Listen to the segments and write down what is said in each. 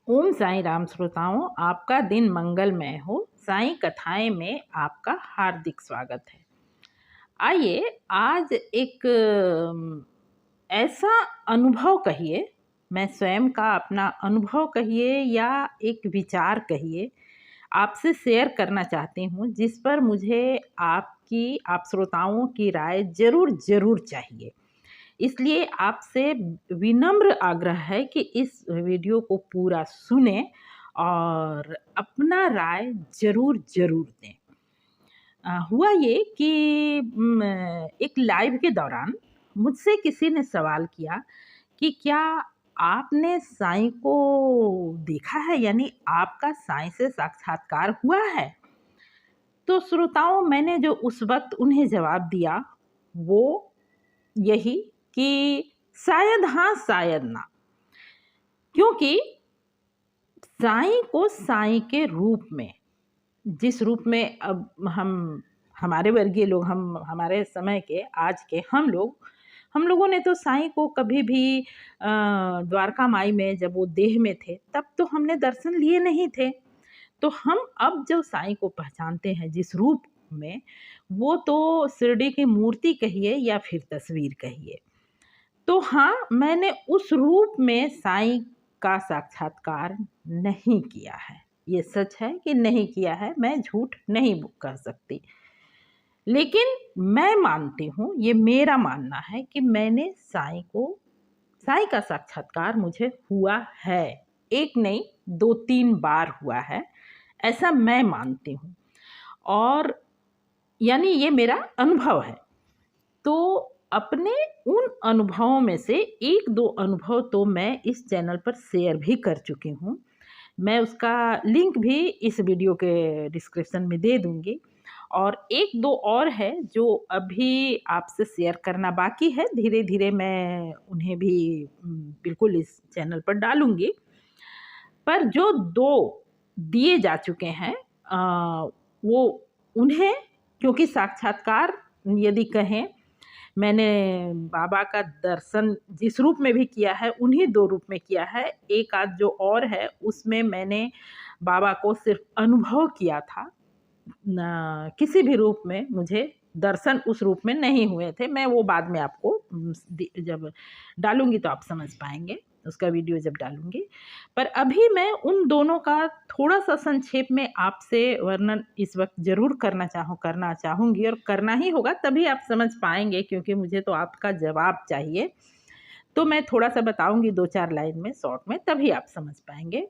ओम साईं राम श्रोताओं, आपका दिन मंगलमय हो। साईं कथाएं में आपका हार्दिक स्वागत है। आइए आज एक ऐसा अनुभव कहिए, मैं स्वयं का अपना अनुभव कहिए या एक विचार कहिए, आपसे शेयर करना चाहती हूँ, जिस पर मुझे आप श्रोताओं की राय ज़रूर ज़रूर चाहिए। इसलिए आपसे विनम्र आग्रह है कि इस वीडियो को पूरा सुनें और अपना राय ज़रूर ज़रूर दें। हुआ ये कि एक लाइव के दौरान मुझसे किसी ने सवाल किया कि क्या आपने साईं को देखा है, यानी आपका साईं से साक्षात्कार हुआ है? तो श्रोताओं, मैंने जो उस वक्त उन्हें जवाब दिया वो यही कि शायद हाँ शायद ना, क्योंकि साईं को साईं के रूप में, जिस रूप में अब हमारे वर्गीय लोग, हमारे समय के आज के हम लोगों ने तो साईं को कभी भी द्वारका माई में जब वो देह में थे तब तो हमने दर्शन लिए नहीं थे। तो हम अब जो साईं को पहचानते हैं जिस रूप में, वो तो शिरडी की मूर्ति कहिए या फिर तस्वीर कहिए। तो हाँ, मैंने उस रूप में साईं का साक्षात्कार नहीं किया है। ये सच है कि नहीं किया है, मैं झूठ नहीं कह सकती। लेकिन मैं मानती हूँ, ये मेरा मानना है कि मैंने साईं का साक्षात्कार मुझे हुआ है। एक नहीं, 2-3 बार हुआ है, ऐसा मैं मानती हूँ। और यानी ये मेरा अनुभव है। तो अपने उन अनुभवों में से 1-2 अनुभव तो मैं इस चैनल पर शेयर भी कर चुकी हूँ। मैं उसका लिंक भी इस वीडियो के डिस्क्रिप्शन में दे दूँगी। और 1-2 और है जो अभी आपसे शेयर करना बाकी है। धीरे-धीरे मैं उन्हें भी बिल्कुल इस चैनल पर डालूँगी। पर जो 2 दिए जा चुके हैं वो उन्हें, क्योंकि साक्षात्कार यदि कहें, मैंने बाबा का दर्शन जिस रूप में भी किया है उन्हीं 2 रूप में किया है। एक आध जो और है उसमें मैंने बाबा को सिर्फ अनुभव किया था, किसी भी रूप में मुझे दर्शन उस रूप में नहीं हुए थे। मैं वो बाद में आपको जब डालूँगी तो आप समझ पाएँगे, उसका वीडियो जब डालूँगी। पर अभी मैं उन दोनों का थोड़ा-सा संक्षेप में आपसे वर्णन इस वक़्त ज़रूर करना चाहूँगी, और करना ही होगा, तभी आप समझ पाएँगे, क्योंकि मुझे तो आपका जवाब चाहिए। तो मैं थोड़ा-सा बताऊँगी 2-4 लाइन में शॉर्ट में, तभी आप समझ पाएँगे।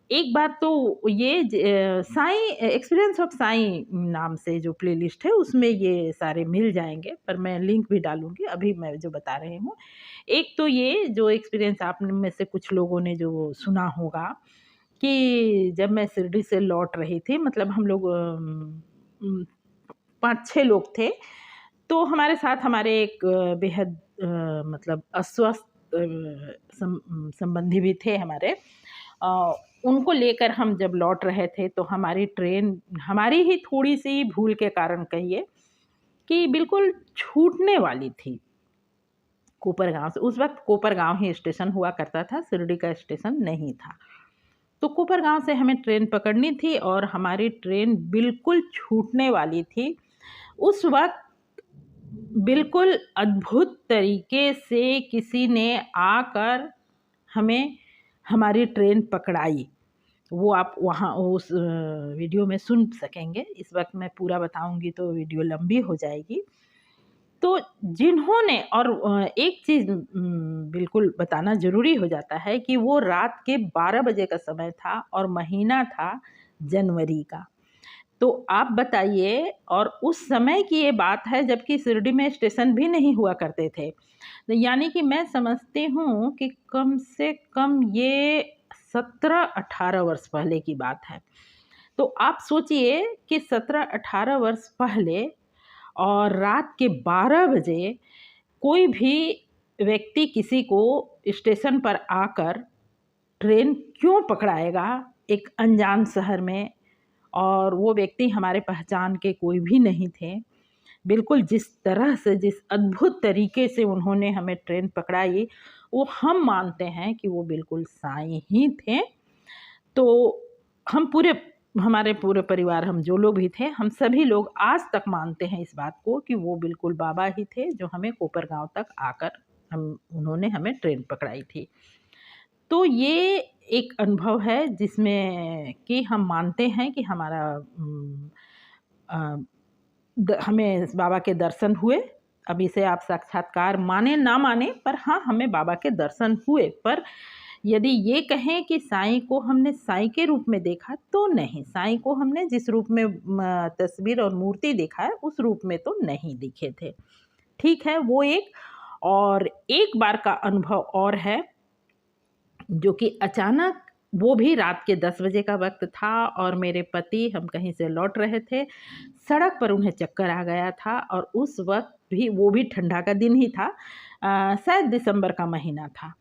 एक बार तो ये साईं एक्सपीरियंस ऑफ साईं नाम से जो प्लेलिस्ट है उसमें ये सारे मिल जाएँगे, पर मैं लिंक भी डालूँगी अभी मैं जो बता रही हूँ। एक तो ये जो एक्सपीरियंस आप में से कुछ लोगों ने जो सुना होगा कि जब मैं शिरडी से लौट रही थी, मतलब हम लोग 5-6 लोग थे, तो हमारे साथ हमारे एक बेहद मतलब अस्वस्थ संबंधी भी थे हमारे। उनको लेकर हम जब लौट रहे थे तो हमारी ट्रेन, हमारी ही थोड़ी-सी भूल के कारण कहिए कि बिल्कुल छूटने वाली थी कोपरगाँव से। उस वक़्त कोपरगाँव ही स्टेशन हुआ करता था, शिरडी का स्टेशन नहीं था। तो कोपरगाँव से हमें ट्रेन पकड़नी थी और हमारी ट्रेन बिल्कुल छूटने वाली थी। उस वक़्त बिल्कुल अद्भुत तरीके से किसी ने आकर हमें हमारी ट्रेन पकड़ाई। वो आप वहाँ उस वीडियो में सुन सकेंगे। इस वक्त मैं पूरा बताऊंगी तो वीडियो लंबी हो जाएगी। तो जिन्होंने, और एक चीज़ बिल्कुल बताना ज़रूरी हो जाता है कि वो रात के 12 बजे का समय था और महीना था जनवरी का। तो आप बताइए, और उस समय की ये बात है जबकि शिरडी में स्टेशन भी नहीं हुआ करते थे। तो यानी कि मैं समझती हूँ कि कम से कम ये 17-18 वर्ष पहले की बात है। तो आप सोचिए कि 17-18 वर्ष पहले और रात के 12 बजे कोई भी व्यक्ति किसी को स्टेशन पर आकर ट्रेन क्यों पकड़ाएगा एक अनजान शहर में, और वो व्यक्ति हमारे पहचान के कोई भी नहीं थे। बिल्कुल जिस तरह से, जिस अद्भुत तरीके से उन्होंने हमें ट्रेन पकड़ाई, वो हम मानते हैं कि वो बिल्कुल साईं ही थे। तो हमारे पूरे परिवार, हम जो लोग भी थे, हम सभी लोग आज तक मानते हैं इस बात को कि वो बिल्कुल बाबा ही थे जो हमें कोपरगाँव तक आकर उन्होंने हमें ट्रेन पकड़ाई थी। तो ये एक अनुभव है जिसमें कि हम मानते हैं कि हमें बाबा के दर्शन हुए। अब इसे आप साक्षात्कार माने ना माने, पर हाँ, हमें बाबा के दर्शन हुए। पर यदि ये कहें कि साईं को हमने साईं के रूप में देखा, तो नहीं। साईं को हमने जिस रूप में तस्वीर और मूर्ति देखा है, उस रूप में तो नहीं दिखे थे। ठीक है, वो एक। और एक बार का अनुभव और है, जो कि अचानक, वो भी रात के 10 बजे का वक्त था और मेरे पति, हम कहीं से लौट रहे थे, सड़क पर उन्हें चक्कर आ गया था। और उस वक्त भी, वो भी ठंडा का दिन ही था, शायद दिसंबर का महीना था।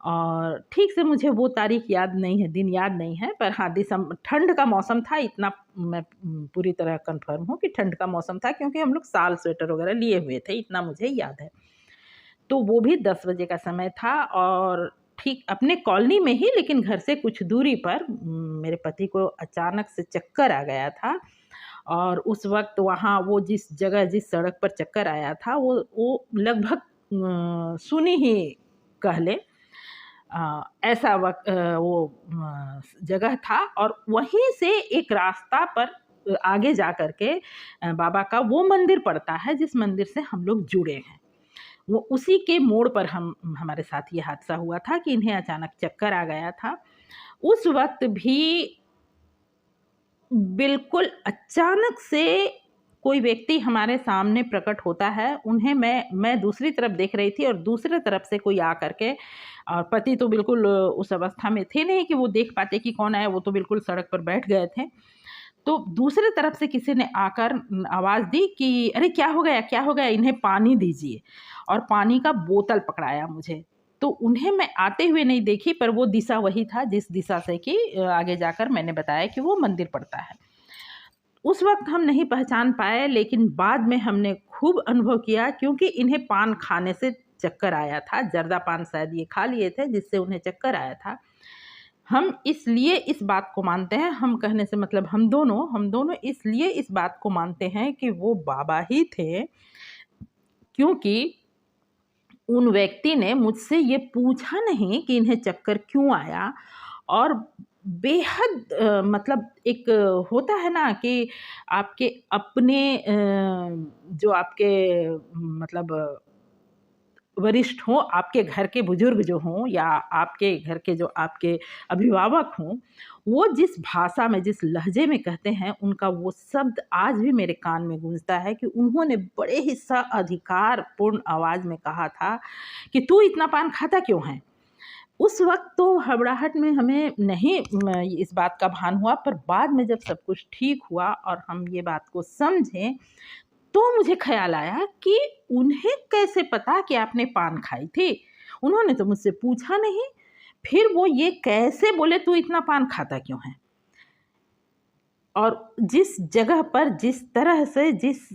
और ठीक से मुझे वो तारीख याद नहीं है, दिन याद नहीं है, पर हाँ, ठंड का मौसम था। इतना मैं पूरी तरह कंफर्म हूँ कि ठंड का मौसम था, क्योंकि हम लोग शाल स्वेटर वगैरह लिए हुए थे, इतना मुझे याद है। तो वो भी 10 बजे का समय था और ठीक अपने कॉलोनी में ही, लेकिन घर से कुछ दूरी पर, मेरे पति को अचानक से चक्कर आ गया था। और उस वक्त वहाँ, वो जिस जगह, जिस सड़क पर चक्कर आया था, वो लगभग सुनी ही कह लें, ऐसा वक्त वो जगह था। और वहीं से एक रास्ता पर आगे जा कर के बाबा का वो मंदिर पड़ता है जिस मंदिर से हम लोग जुड़े हैं। वो उसी के मोड़ पर हमारे साथ ये हादसा हुआ था कि इन्हें अचानक चक्कर आ गया था। उस वक्त भी बिल्कुल अचानक से कोई व्यक्ति हमारे सामने प्रकट होता है। उन्हें मैं दूसरी तरफ देख रही थी और दूसरी तरफ से कोई आ करके, और पति तो बिल्कुल उस अवस्था में थे नहीं कि वो देख पाते कि कौन आया, वो तो बिल्कुल सड़क पर बैठ गए थे। तो दूसरी तरफ से किसी ने आकर आवाज़ दी कि अरे क्या हो गया, क्या हो गया, इन्हें पानी दीजिए। और पानी का बोतल पकड़ाया मुझे। तो उन्हें मैं आते हुए नहीं देखी, पर वो दिशा वही था जिस दिशा से कि आगे जाकर मैंने बताया कि वो मंदिर पड़ता है। उस वक्त हम नहीं पहचान पाए, लेकिन बाद में हमने खूब अनुभव किया, क्योंकि इन्हें पान खाने से चक्कर आया था। जर्दा पान शायद ये खा लिए थे, जिससे उन्हें चक्कर आया था। हम इसलिए इस बात को मानते हैं, हम कहने से मतलब हम दोनों इसलिए इस बात को मानते हैं कि वो बाबा ही थे, क्योंकि उन व्यक्ति ने मुझसे ये पूछा नहीं कि इन्हें चक्कर क्यों आया। और बेहद मतलब एक होता है ना कि आपके अपने जो आपके मतलब वरिष्ठ हों, आपके घर के बुजुर्ग जो हों, या आपके घर के जो आपके अभिभावक हों, वो जिस भाषा में, जिस लहजे में कहते हैं, उनका वो शब्द आज भी मेरे कान में गूंजता है कि उन्होंने बड़े ही अधिकारपूर्ण आवाज़ में कहा था कि तू इतना पान खाता क्यों है। उस वक्त तो हड़बड़ाहट में हमें नहीं इस बात का भान हुआ, पर बाद में जब सब कुछ ठीक हुआ और हम ये बात को समझे, तो मुझे ख्याल आया कि उन्हें कैसे पता कि आपने पान खाई थी? उन्होंने तो मुझसे पूछा नहीं। फिर वो ये कैसे बोले तू इतना पान खाता क्यों है? और जिस जगह पर, जिस तरह से, जिस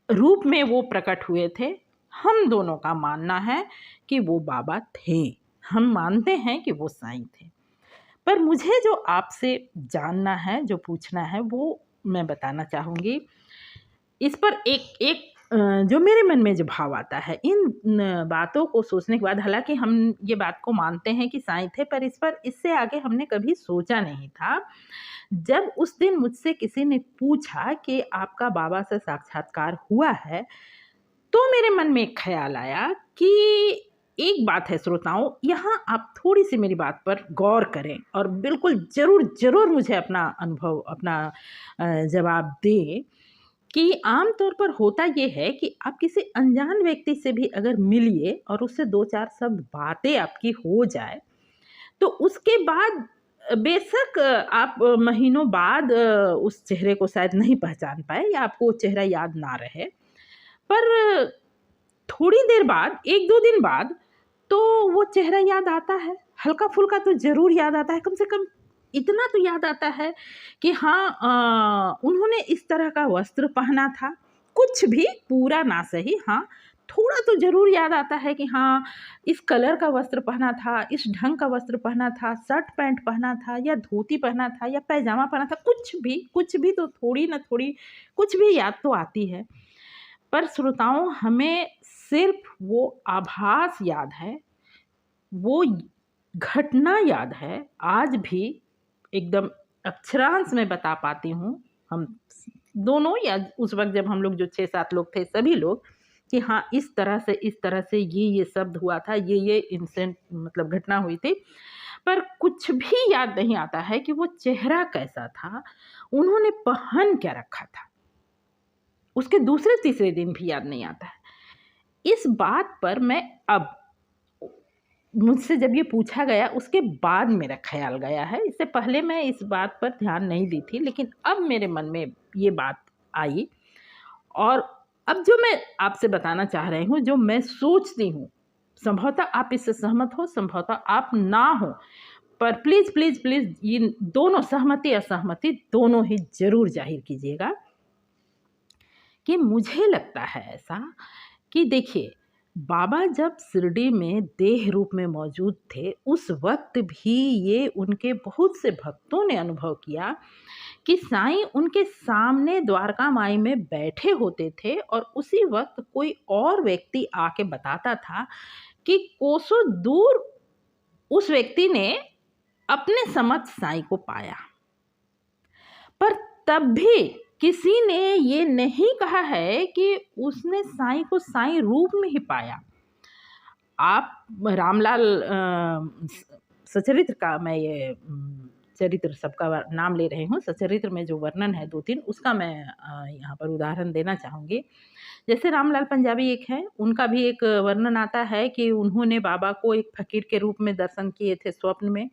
रूप में वो प्रकट हुए थे, हम दोनों का मानना है कि वो बाबा थे। हम मानते हैं कि वो साईं थे। पर मुझे जो आपसे जानना है, जो पूछना है, वो मैं बताना चाहूँगी। इस पर एक जो मेरे मन में जो भाव आता है, इन बातों को सोचने के बाद, हालाँकि हम ये बात को मानते हैं कि साईं थे, पर इससे आगे हमने कभी सोचा नहीं था। जब उस दिन मुझसे किसी ने पूछा कि आपका बाबा से साक्षात्कार हुआ है, तो मेरे मन में एक ख़्याल आया कि एक बात है श्रोताओं, यहाँ आप थोड़ी-सी मेरी बात पर गौर करें और बिल्कुल ज़रूर मुझे अपना अनुभव, अपना जवाब दें कि आम तौर पर होता ये है कि आप किसी अनजान व्यक्ति से भी अगर मिलिए और उससे 2-4 शब्द बातें आपकी हो जाए, तो उसके बाद बेशक आप महीनों बाद उस चेहरे को शायद नहीं पहचान पाए, या आपको वो चेहरा याद ना रहे। पर थोड़ी देर बाद, 1-2 दिन बाद, तो वो चेहरा याद आता है। हल्का-फुल्का तो ज़रूर याद आता है, कम से कम इतना तो याद आता है कि हाँ, उन्होंने इस तरह का वस्त्र पहना था। कुछ भी, पूरा ना सही, हाँ, थोड़ा तो ज़रूर याद आता है कि हाँ, इस कलर का वस्त्र पहना था, इस ढंग का वस्त्र पहना था, शर्ट पैंट पहना था या धोती पहना था या पैजामा पहना था, कुछ भी तो थोड़ी ना थोड़ी कुछ भी याद तो आती है। पर श्रोताओं, हमें सिर्फ वो आभास याद है, वो घटना याद है, आज भी एकदम अक्षरांश में बता पाती हूँ, हम दोनों या उस वक़्त जब हम लोग जो 6-7 लोग थे सभी लोग, कि हाँ, इस तरह से ये शब्द हुआ था, ये इंसिडेंट मतलब घटना हुई थी। पर कुछ भी याद नहीं आता है कि वो चेहरा कैसा था, उन्होंने पहन क्या रखा था। उसके दूसरे-तीसरे दिन भी याद नहीं आता है। इस बात पर मैं अब मुझसे जब ये पूछा गया उसके बाद मेरा ख़्याल गया है। इससे पहले मैं इस बात पर ध्यान नहीं दी थी, लेकिन अब मेरे मन में ये बात आई और अब जो मैं आपसे बताना चाह रही हूँ, जो मैं सोचती हूँ, संभवतः आप इससे सहमत हो, संभवतः आप ना हो, पर प्लीज़, प्लीज़, प्लीज़ इन दोनों सहमति असहमति दोनों ही ज़रूर ज़ाहिर कीजिएगा कि मुझे लगता है ऐसा कि देखिए, बाबा जब शिरडी में देह रूप में मौजूद थे, उस वक़्त भी ये उनके बहुत से भक्तों ने अनुभव किया कि साईं उनके सामने द्वारका माई में बैठे होते थे और उसी वक़्त कोई और व्यक्ति आके बताता था कि कोसों दूर उस व्यक्ति ने अपने समक्ष साईं को पाया। पर तब भी किसी ने ये नहीं कहा है कि उसने साईं को साईं रूप में ही पाया। आप रामलाल सचरित्र का मैं ये चरित्र सबका नाम ले रही हूँ, सचरित्र में जो वर्णन है 2-3 उसका मैं यहाँ पर उदाहरण देना चाहूँगी। जैसे रामलाल पंजाबी एक है, उनका भी एक वर्णन आता है कि उन्होंने बाबा को एक फ़कीर के रूप में दर्शन किए थे स्वप्न में।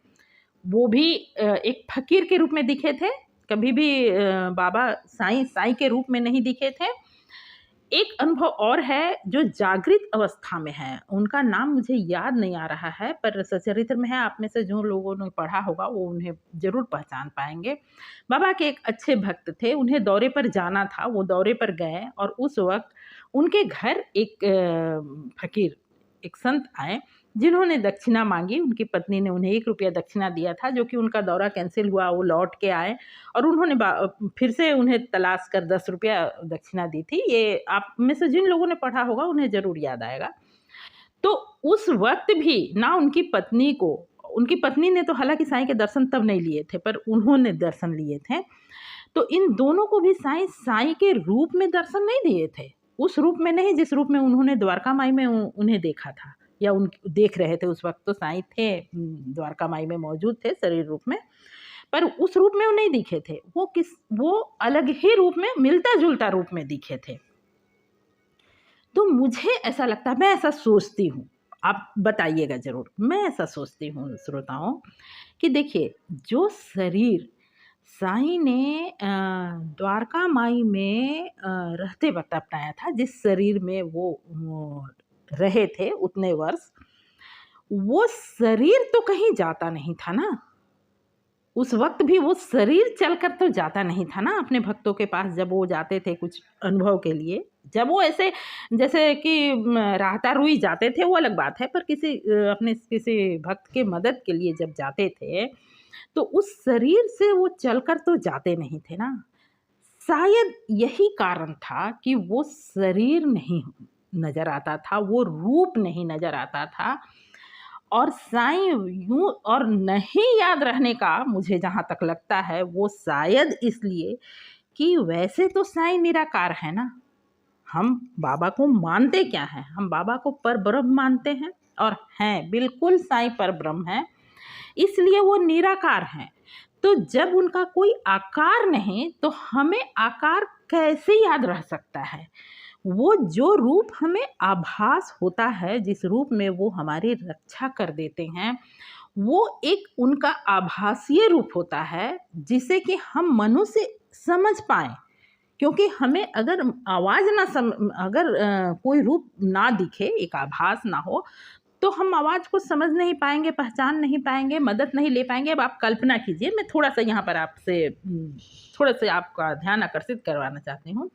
वो भी एक फ़कीर के रूप में दिखे थे, कभी भी बाबा साईं के रूप में नहीं दिखे थे। एक अनुभव और है जो जागृत अवस्था में है, उनका नाम मुझे याद नहीं आ रहा है, पर सचरित्र में है, आप में से जो लोगों ने पढ़ा होगा वो उन्हें ज़रूर पहचान पाएँगे। बाबा के एक अच्छे भक्त थे, उन्हें दौरे पर जाना था, वो दौरे पर गए और उस वक़्त उनके घर एक फ़कीर, एक संत आए, जिन्होंने दक्षिणा माँगी। उनकी पत्नी ने उन्हें ₹1 दक्षिणा दिया था, जो कि उनका दौरा कैंसल हुआ, वो लौट के आए और उन्होंने फिर से उन्हें तलाश कर ₹10 दक्षिणा दी थी। ये आप में से जिन लोगों ने पढ़ा होगा उन्हें ज़रूर याद आएगा। तो उस वक़्त भी ना उनकी पत्नी ने तो हालाँकि साईं के दर्शन तब नहीं लिए थे, पर उन्होंने दर्शन लिए थे। तो इन दोनों को भी साईं के रूप में दर्शन नहीं दिए थे। उस रूप में नहीं जिस रूप में उन्होंने द्वारका माई में उन्हें देखा था या देख रहे थे। उस वक़्त तो साईं थे, द्वारका माई में मौजूद थे शरीर रूप में, पर उस रूप में वो नहीं दिखे थे। वो अलग ही रूप में, मिलता-जुलता रूप में दिखे थे। तो मुझे ऐसा लगता है, मैं ऐसा सोचती हूँ, आप बताइएगा ज़रूर। मैं ऐसा सोचती हूँ श्रोताओं कि देखिए, जो शरीर साईं ने द्वारका माई में रहते वक़्त अपनाया था, जिस शरीर में वो रहे थे उतने वर्ष, वो शरीर तो कहीं जाता नहीं था ना। उस वक़्त भी वो शरीर चलकर तो जाता नहीं था ना अपने भक्तों के पास, जब वो जाते थे कुछ अनुभव के लिए। जब वो ऐसे जैसे कि राहता रुई जाते थे वो अलग बात है, पर अपने किसी भक्त के मदद के लिए जब जाते थे, तो उस शरीर से वो चलकर तो जाते नहीं थे ना। शायद यही कारण था कि वो शरीर नहीं नज़र आता था, वो रूप नहीं नज़र आता था। और साईं यूँ और नहीं याद रहने का मुझे जहाँ तक लगता है, वो शायद इसलिए कि वैसे तो साईं निराकार है ना। हम बाबा को मानते क्या हैं? हम बाबा को परब्रह्म मानते हैं और हैं, बिल्कुल साईं परब्रह्म हैं, इसलिए वो निराकार हैं। तो जब उनका कोई आकार नहीं, तो हमें आकार कैसे याद रह सकता है? वो जो रूप हमें आभास होता है, जिस रूप में वो हमारी रक्षा कर देते हैं, वो एक उनका आभासीय रूप होता है, जिसे कि हम मनुष्य समझ पाएँ। क्योंकि हमें अगर अगर कोई रूप ना दिखे, एक आभास ना हो, तो हम आवाज़ को समझ नहीं पाएँगे, पहचान नहीं पाएँगे, मदद नहीं ले पाएँगे। अब आप कल्पना कीजिए, मैं थोड़ा-सा यहाँ पर आपसे थोड़ा-सा आपका ध्यान आकर्षित करवाना चाहती हूँ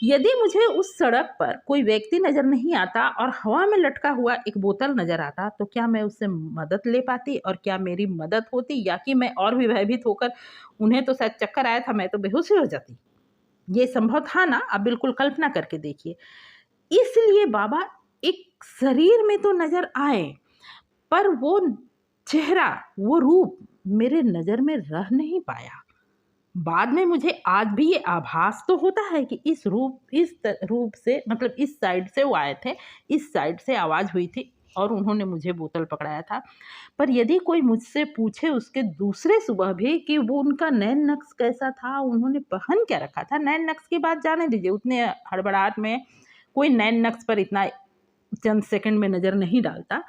यदि मुझे उस सड़क पर कोई व्यक्ति नज़र नहीं आता और हवा में लटका हुआ एक बोतल नज़र आता, तो क्या मैं उससे मदद ले पाती और क्या मेरी मदद होती, या कि मैं और भी भयभीत होकर, उन्हें तो शायद चक्कर आया था, मैं तो बेहोश ही हो जाती। ये संभव था ना? आप बिल्कुल कल्पना करके देखिए। इसलिए बाबा एक शरीर में तो नज़र आए, पर वो चेहरा, वो रूप मेरे नज़र में रह नहीं पाया। बाद में मुझे आज भी ये आभास तो होता है कि इस रूप से, मतलब इस साइड से वो आए थे, इस साइड से आवाज़ हुई थी और उन्होंने मुझे बोतल पकड़ाया था। पर यदि कोई मुझसे पूछे उसके दूसरे सुबह भी कि वो उनका नैन नक्श कैसा था, उन्होंने पहन क्या रखा था, नैन नक्श की बात जाने दीजिए, उतने हड़बड़ाहट में कोई नैन नक्श पर इतना चंद सेकंड में नज़र नहीं डालता,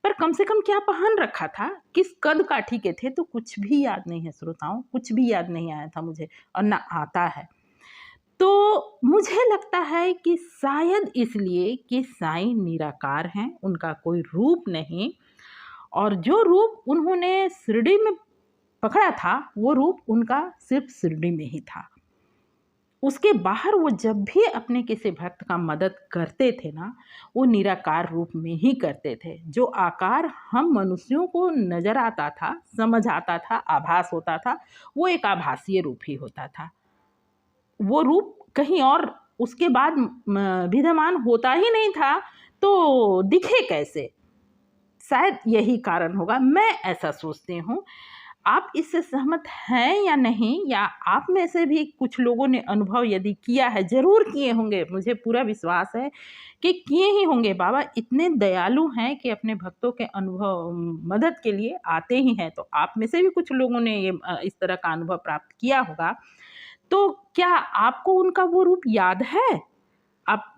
पर कम से कम क्या पहन रखा था, किस कद काठी के थे, तो कुछ भी याद नहीं है श्रोताओं, कुछ भी याद नहीं आया था मुझे और ना आता है। तो मुझे लगता है कि शायद इसलिए कि साईं निराकार हैं, उनका कोई रूप नहीं, और जो रूप उन्होंने शिरडी में पकड़ा था, वो रूप उनका सिर्फ शिरडी में ही था। उसके बाहर वो जब भी अपने किसी भक्त का मदद करते थे ना, वो निराकार रूप में ही करते थे। जो आकार हम मनुष्यों को नज़र आता था, समझ आता था, आभास होता था, वो एक आभासीय रूप ही होता था। वो रूप कहीं और उसके बाद विद्यमान होता ही नहीं था, तो दिखे कैसे? शायद यही कारण होगा, मैं ऐसा सोचती हूँ। आप इससे सहमत हैं या नहीं, या आप में से भी कुछ लोगों ने अनुभव यदि किया है, ज़रूर किए होंगे, मुझे पूरा विश्वास है कि किए ही होंगे। बाबा इतने दयालु हैं कि अपने भक्तों के अनुभव मदद के लिए आते ही हैं, तो आप में से भी कुछ लोगों ने ये इस तरह का अनुभव प्राप्त किया होगा। तो क्या आपको उनका वो रूप याद है? आप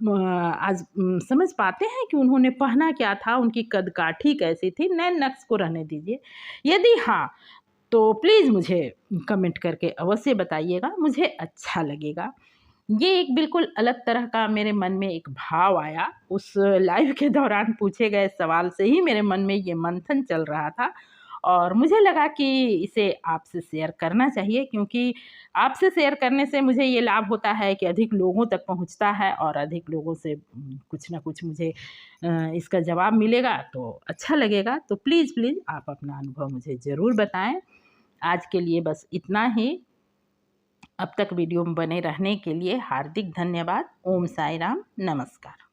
आज समझ पाते हैं कि उन्होंने पहना क्या था, उनकी कद-काठी कैसी थी? नैन नक्श को रहने दीजिए। यदि हाँ, तो प्लीज़ मुझे कमेंट करके अवश्य बताइएगा, मुझे अच्छा लगेगा। ये एक बिल्कुल अलग तरह का मेरे मन में एक भाव आया, उस लाइव के दौरान पूछे गए सवाल से ही मेरे मन में ये मंथन चल रहा था और मुझे लगा कि इसे आपसे शेयर करना चाहिए, क्योंकि आपसे शेयर करने से मुझे ये लाभ होता है कि अधिक लोगों तक पहुंचता है और अधिक लोगों से कुछ ना कुछ मुझे इसका जवाब मिलेगा तो अच्छा लगेगा। तो प्लीज़ प्लीज़ आप अपना अनुभव मुझे ज़रूर बताएं। आज के लिए बस इतना ही। अब तक वीडियो में बने रहने के लिए हार्दिक धन्यवाद। ओम साई राम, नमस्कार।